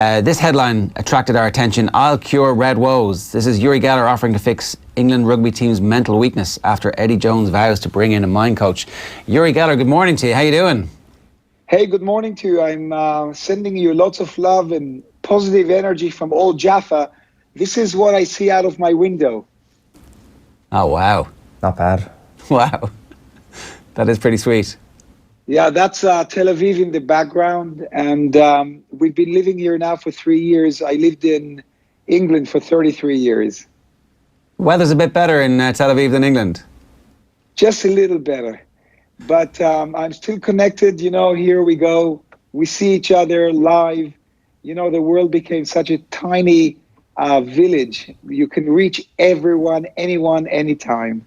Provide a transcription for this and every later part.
This headline attracted our attention. I'll cure red woes. This is Uri Geller offering to fix England rugby team's mental weakness after Eddie Jones vows to bring in a mind coach. Uri Geller, good morning to you. How you doing? Hey, good morning to you. I'm sending you lots of love and positive energy from old Jaffa. This is what I see out of my window. Oh, wow. Not bad. Wow. That is pretty sweet. Yeah, that's Tel Aviv in the background. And we've been living here now for 3 years. I lived in England for 33 years. Weather's a bit better in Tel Aviv than England. Just a little better. But I'm still connected. You know, here we go. We see each other live. You know, the world became such a tiny village. You can reach everyone, anyone, anytime.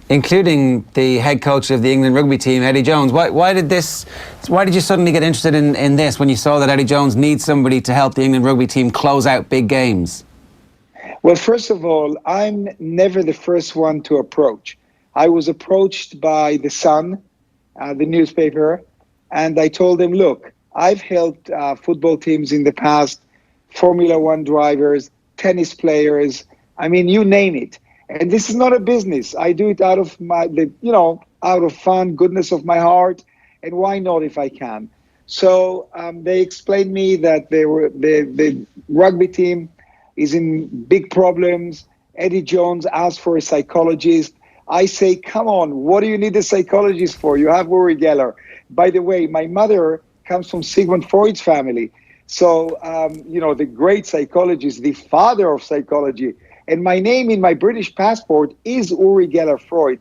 Including the head coach of the England rugby team, Eddie Jones. Why did you suddenly get interested in this when you saw that Eddie Jones needs somebody to help the England rugby team close out big games? Well, first of all, I'm never the first one to approach. I was approached by The Sun, the newspaper, and I told them, look, I've helped football teams in the past, Formula One drivers, tennis players, I mean, you name it. And this is not a business. I do it out of out of fun, goodness of my heart, and why not if I can? So they explained me that the rugby team is in big problems. Eddie Jones asked for a psychologist. I say, come on, what do you need a psychologist for? You have Uri Geller. By the way, my mother comes from Sigmund Freud's family. So, the great psychologist, the father of psychology. And my name in my British passport is Uri Geller Freud.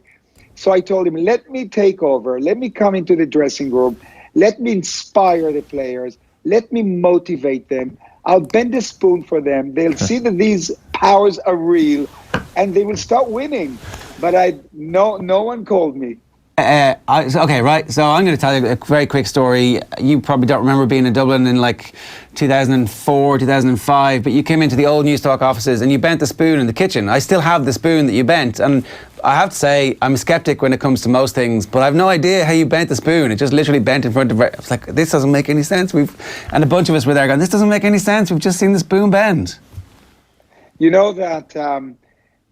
So I told him, let me take over. Let me come into the dressing room. Let me inspire the players. Let me motivate them. I'll bend the spoon for them. They'll see that these powers are real and they will start winning. But no one called me. Okay, right. So I'm going to tell you a very quick story. You probably don't remember being in Dublin in like 2004, 2005, but you came into the old Newstalk offices and you bent the spoon in the kitchen. I still have the spoon that you bent. And I have to say, I'm a skeptic when it comes to most things, but I have no idea how you bent the spoon. It just literally bent in front of it. I was like, this doesn't make any sense. And a bunch of us were there going, this doesn't make any sense. We've just seen the spoon bend. You know that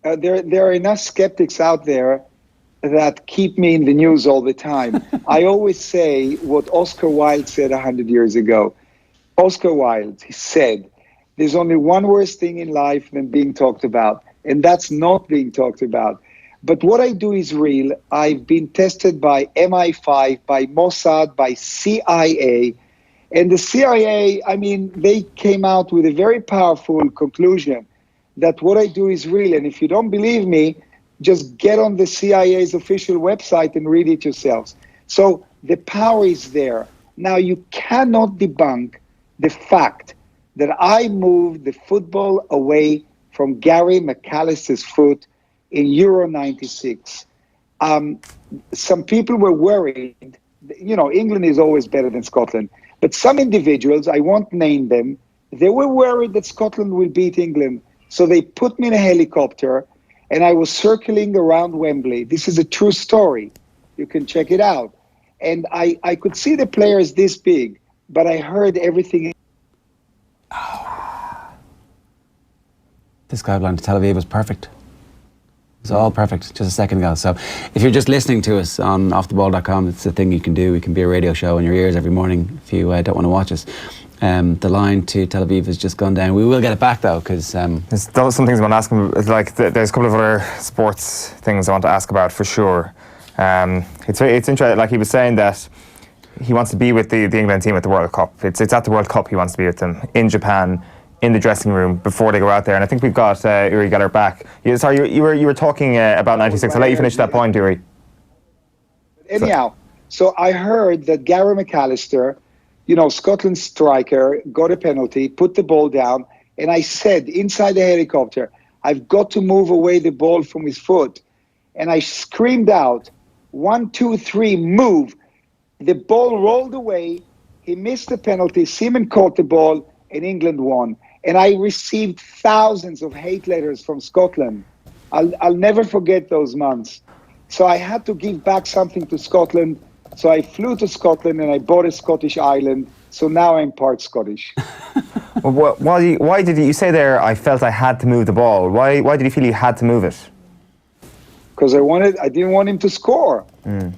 there are enough skeptics out there that keep me in the news all the time. I always say what Oscar Wilde said 100 years ago. Oscar Wilde, he said, there's only one worse thing in life than being talked about, and that's not being talked about. But what I do is real. I've been tested by MI5, by Mossad, by CIA, and the CIA, they came out with a very powerful conclusion that what I do is real. And if you don't believe me, just get on the CIA's official website and read it yourselves. So the power is there. Now, you cannot debunk the fact that I moved the football away from Gary McAllister's foot in Euro 96. Some people were worried. England is always better than Scotland. But some individuals, I won't name them, they were worried that Scotland will beat England. So they put me in a helicopter and I was circling around Wembley. This is a true story. You can check it out. And I could see the players this big, but I heard everything. This guideline to Tel Aviv was perfect. It was all perfect just a second ago. So if you're just listening to us on offtheball.com, it's the thing you can do. We can be a radio show in your ears every morning if you don't want to watch us. The line to Tel Aviv has just gone down. We will get it back though, because there's some things I want to ask him. Like there's a couple of other sports things I want to ask about for sure. It's interesting. Like he was saying that he wants to be with the England team at the World Cup. It's at the World Cup he wants to be with them in Japan, in the dressing room before they go out there. And I think we've got Uri Geller back. Sorry, you were talking about '96. I'll let you finish that point, Uri. Anyhow, so I heard that Gary McAllister, Scotland's striker, got a penalty, put the ball down, and I said inside the helicopter, I've got to move away the ball from his foot. And I screamed out, 1, 2, 3, move. The ball rolled away. He missed the penalty. Seaman caught the ball, and England won. And I received thousands of hate letters from Scotland. I'll never forget those months. So I had to give back something to Scotland. So I flew to Scotland and I bought a Scottish island So now I'm part Scottish. Well, why did you say there, I felt I had to move the ball? Why did you feel you had to move it? Because I didn't want him to score.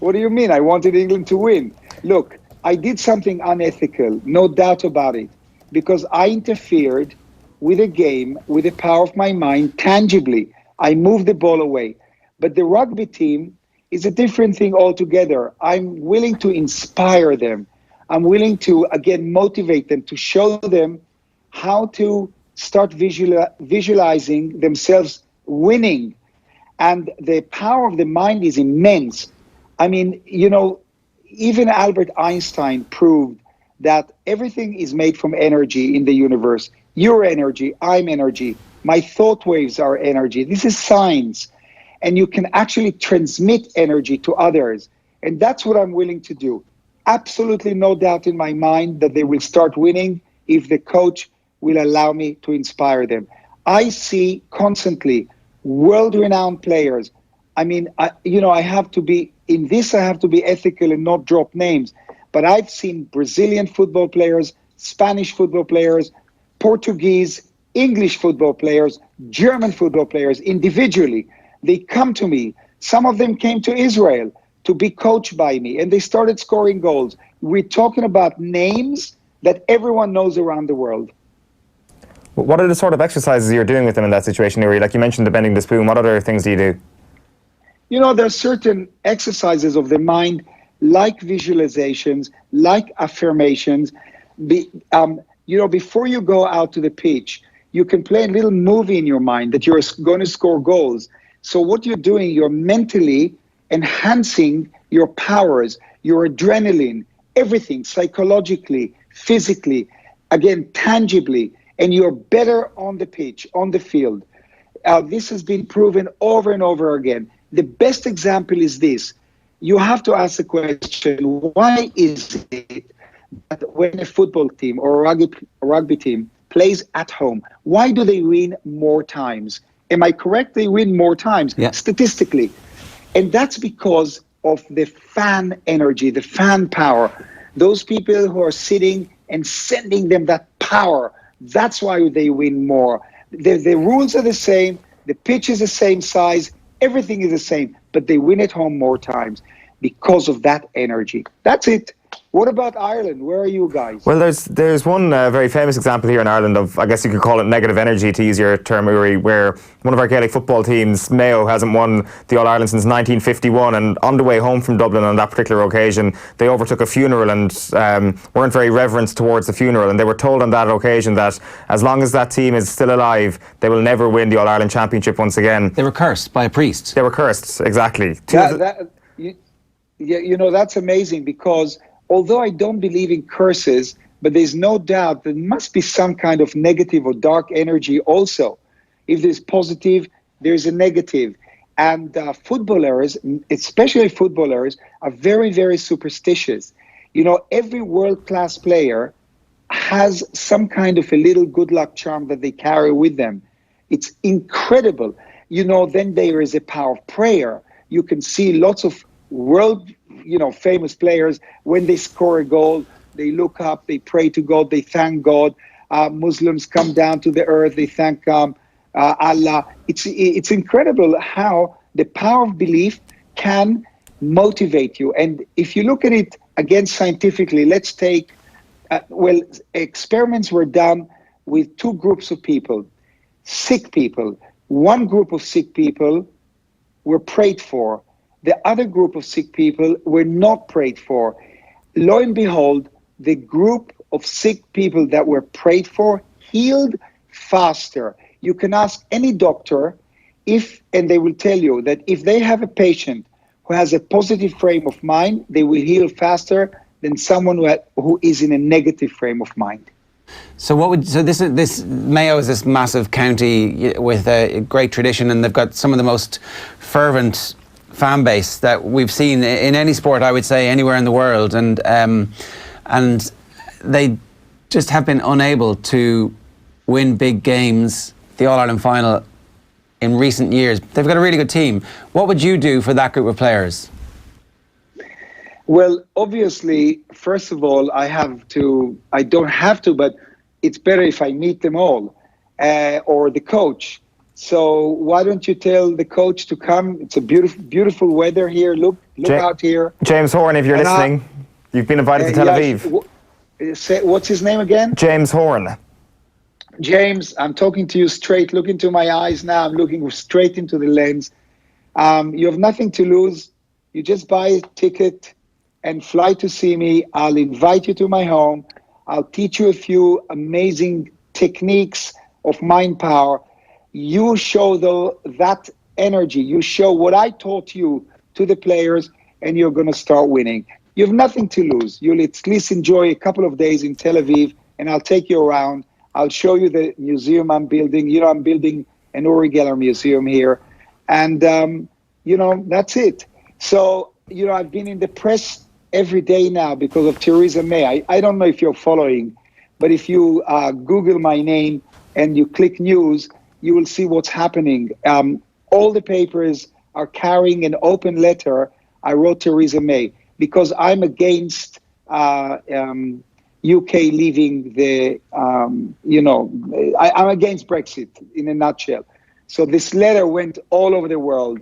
What do you mean? I wanted England to win. Look, I did something unethical, no doubt about it, because I interfered with a game, with the power of my mind, tangibly. I moved the ball away. But the rugby team is a different thing altogether. I'm willing to inspire them. I'm willing to, again, motivate them, to show them how to start visualizing themselves winning. And the power of the mind is immense. I mean, even Albert Einstein proved that everything is made from energy in the universe. You're energy, I'm energy. My thought waves are energy. This is science. And you can actually transmit energy to others. And that's what I'm willing to do. Absolutely no doubt in my mind that they will start winning if the coach will allow me to inspire them. I see constantly world-renowned players. I mean, I have to be ethical and not drop names. But I've seen Brazilian football players, Spanish football players, Portuguese, English football players, German football players individually. They come to me. Some of them came to Israel to be coached by me, and they started scoring goals. We're talking about names that everyone knows around the world. What are the sort of exercises you're doing with them in that situation, Uri? Like you mentioned the bending the spoon. What other things do you do? There are certain exercises of the mind, like visualizations, like affirmations. Before you go out to the pitch, you can play a little movie in your mind that you're going to score goals. So what you're doing, you're mentally enhancing your powers, your adrenaline, everything, psychologically, physically, again, tangibly, and you're better on the pitch, on the field. This has been proven over and over again. The best example is this. You have to ask the question, why is it that when a football team or a rugby team plays at home, why do they win more times? Am I correct? They win more times, statistically. And that's because of the fan energy, the fan power. Those people who are sitting and sending them that power, that's why they win more. The rules are the same, the pitch is the same size, everything is the same, but they win at home more times because of that energy. That's it. What about Ireland? Where are you guys? Well, there's one very famous example here in Ireland of, I guess you could call it negative energy, to use your term, Uri, where one of our Gaelic football teams, Mayo, hasn't won the All-Ireland since 1951, and on the way home from Dublin on that particular occasion, they overtook a funeral and weren't very reverent towards the funeral, and they were told on that occasion that as long as that team is still alive, they will never win the All-Ireland Championship once again. They were cursed by a priest. They were cursed, exactly. That's amazing, because although I don't believe in curses, but there's no doubt there must be some kind of negative or dark energy also. If there's positive, there's a negative. And footballers, especially footballers, are very, very superstitious. Every world-class player has some kind of a little good luck charm that they carry with them. It's incredible. Then there is a power of prayer. You can see lots of famous players, when they score a goal, they look up, they pray to God, they thank God. Muslims come down to the earth, they thank Allah. It's incredible how the power of belief can motivate you. And if you look at it again scientifically, let's take, experiments were done with two groups of people, sick people. One group of sick people were prayed for. The other group of sick people were not prayed for. Lo and behold, the group of sick people that were prayed for healed faster. You can ask any doctor and they will tell you that if they have a patient who has a positive frame of mind, they will heal faster than someone who is in a negative frame of mind. So this Mayo is this massive county with a great tradition, and they've got some of the most fervent fan base that we've seen in any sport, I would say, anywhere in the world, and they just have been unable to win big games, the All-Ireland final, in recent years. They've got a really good team. What would you do for that group of players? Well, obviously, first of all, I don't have to, but it's better if I meet them all, or the coach. So why don't you tell the coach to come? It's a beautiful weather here. Look out here. James Horn, if you're listening, you've been invited to Tel Aviv. What's his name again? James Horn. James, I'm talking to you straight. Look into my eyes now. I'm looking straight into the lens. You have nothing to lose. You just buy a ticket and fly to see me. I'll invite you to my home. I'll teach you a few amazing techniques of mind power. You show that energy. You show what I taught you to the players, and you're going to start winning. You have nothing to lose. You'll at least enjoy a couple of days in Tel Aviv, and I'll take you around. I'll show you the museum I'm building. You know, I'm building an Uri Geller museum here. And, that's it. So, I've been in the press every day now because of Theresa May. I don't know if you're following, but if you Google my name and you click news, you will see what's happening. All the papers are carrying an open letter I wrote Theresa May because I'm against UK leaving I'm against Brexit in a nutshell. So this letter went all over the world.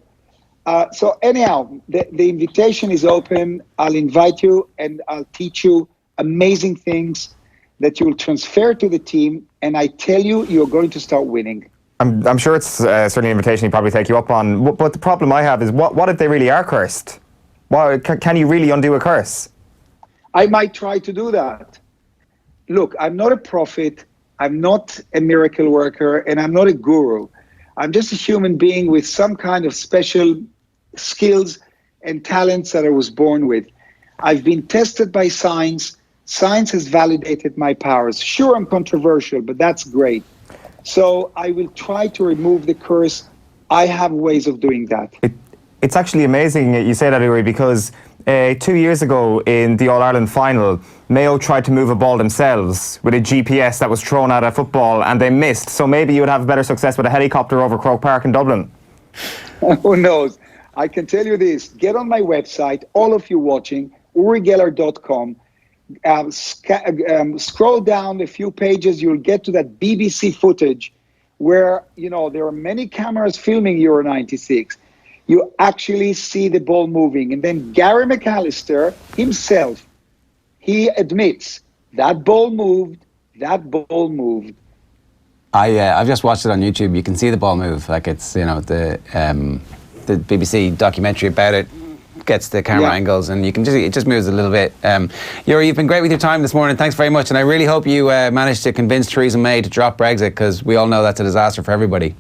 So anyhow, the invitation is open. I'll invite you and I'll teach you amazing things that you will transfer to the team. And I tell you, you're going to start winning. I'm sure it's certainly an invitation he'd probably take you up on. But the problem I have is, what if they really are cursed? Can you really undo a curse? I might try to do that. Look, I'm not a prophet. I'm not a miracle worker, and I'm not a guru. I'm just a human being with some kind of special skills and talents that I was born with. I've been tested by science. Science has validated my powers. Sure, I'm controversial, but that's great. So I will try to remove the curse. I have ways of doing that. It's actually amazing you say that, Uri, because 2 years ago in the All-Ireland final, Mayo tried to move a ball themselves with a GPS that was thrown at a football and they missed. So maybe you would have better success with a helicopter over Croke Park in Dublin. Who knows? I can tell you this. Get on my website, all of you watching, urigeller.com. Scroll down a few pages, you'll get to that BBC footage where, there are many cameras filming Euro 96. You actually see the ball moving. And then Gary McAllister himself, he admits that ball moved. I've just watched it on YouTube. You can see the ball move. Like it's, the BBC documentary about it gets the camera angles, and it just moves a little bit. Uri, you've been great with your time this morning. Thanks very much, and I really hope you managed to convince Theresa May to drop Brexit, because we all know that's a disaster for everybody.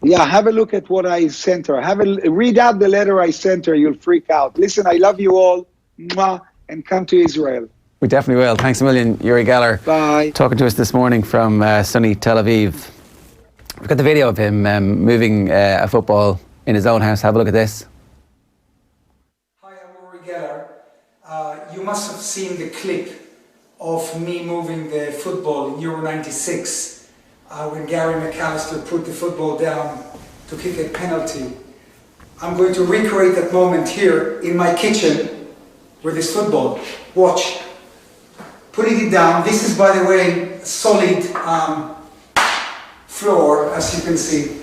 Yeah, have a look at what I sent her. Read out the letter I sent her. You'll freak out. Listen, I love you all. Mwah, and come to Israel. We definitely will. Thanks a million, Uri Geller. Bye. Talking to us this morning from sunny Tel Aviv. We've got the video of him moving a football in his own house. Have a look at this. Hi, I'm Uri Geller. You must have seen the clip of me moving the football in Euro 96 when Gary McAllister put the football down to kick a penalty. I'm going to recreate that moment here in my kitchen with this football. Watch. Putting it down. This is, by the way, solid floor, as you can see.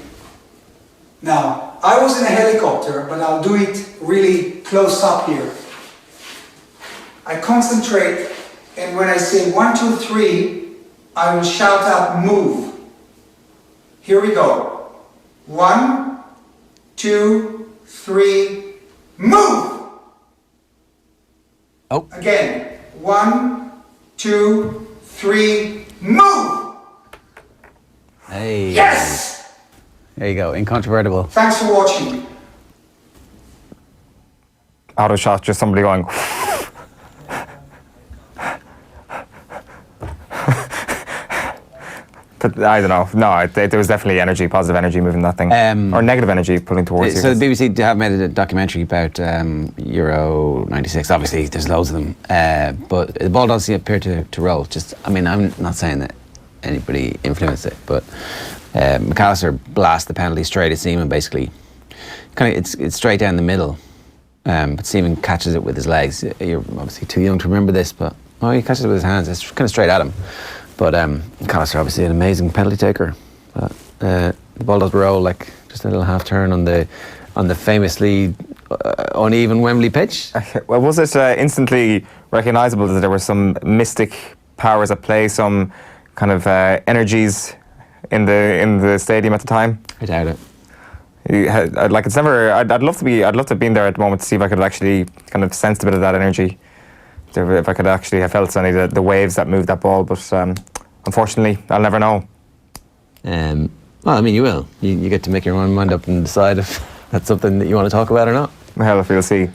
Now, I was in a helicopter, but I'll do it really close up here. I concentrate, and when I say 1, 2, 3, I will shout out move. Here we go. 1, 2, 3, move! Oh. Again. 1, 2, 3, move! Hey. Yes! There you go, incontrovertible. Thanks for watching. Out of shot, just somebody going... But I don't know. No, there was definitely energy, positive energy moving that thing. Or negative energy pulling towards you. So the BBC have made a documentary about Euro 96. Obviously, there's loads of them. But the ball doesn't appear to roll. I'm not saying that anybody influenced it, but McAllister blasts the penalty straight at Seaman, basically. It's straight down the middle. but Stephen catches it with his legs. You're obviously too young to remember this, but he catches it with his hands. It's kind of straight at him. But McAllister, obviously an amazing penalty taker. But the ball does roll like just a little half turn on the famously uneven Wembley pitch. Well, was it instantly recognisable that there were some mystic powers at play, some kind of energies in the stadium at the time? I doubt it. It's never. I'd love to have been there at the moment to see if I could actually kind of sensed a bit of that energy. If I could actually have felt any of the waves that moved that ball, but unfortunately, I'll never know. Well, I mean, you will. You get to make your own mind up and decide if that's something that you want to talk about or not. Well, if we'll see.